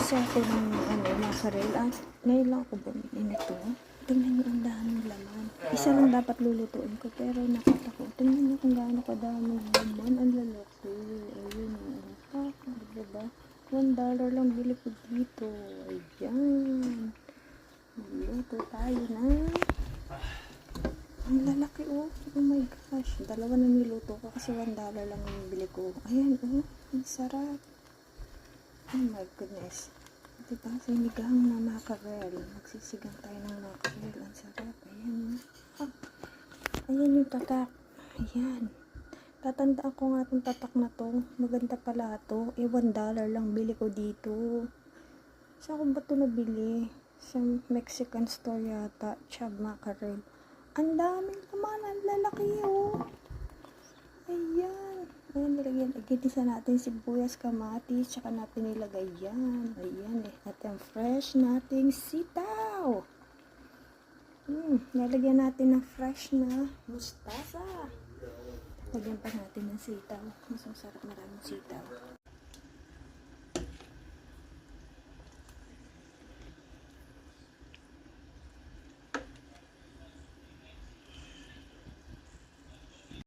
kasi ako ng mackerel. Ngayon lang ako bumili nito. Tingnan niyo ang daming laman. Isa lang dapat lulutuin ko pero nakita ko. Tingnan niyo kung gaano kadaming laman. Ang lalaki. Ayun. Diba? $1 lang bili ko dito. Ayan. Luto tayo na. Ang lalaki oh. Oh my gosh. Dalawa na niluto ko kasi $1 lang yung bili ko. Ayan oh. Ang sarap. Oh my goodness. Diba? Sinigang na mackerel. Magsisigang tayo ng mackerel. Ang sarap. Ayan. Ah. Ayan yung tatak. Ayan. Tatandaan ko nga itong tatak na to. Maganda pala to. $1 lang bili ko dito. Saan ko ba ito nabili? Sa Mexican store yata. Chab mackerel. Ang daming laman. Ang lalaki oh. Ayan. Ayan, nilagyan. Ginisa natin sibuyas, kamatis, tsaka natin nilagay yan. Ayan eh. At ang fresh nating sitaw. Nilagyan natin ng fresh na mustasa. Lagyan pa natin ng sitaw. Mas masarap maraming sitaw.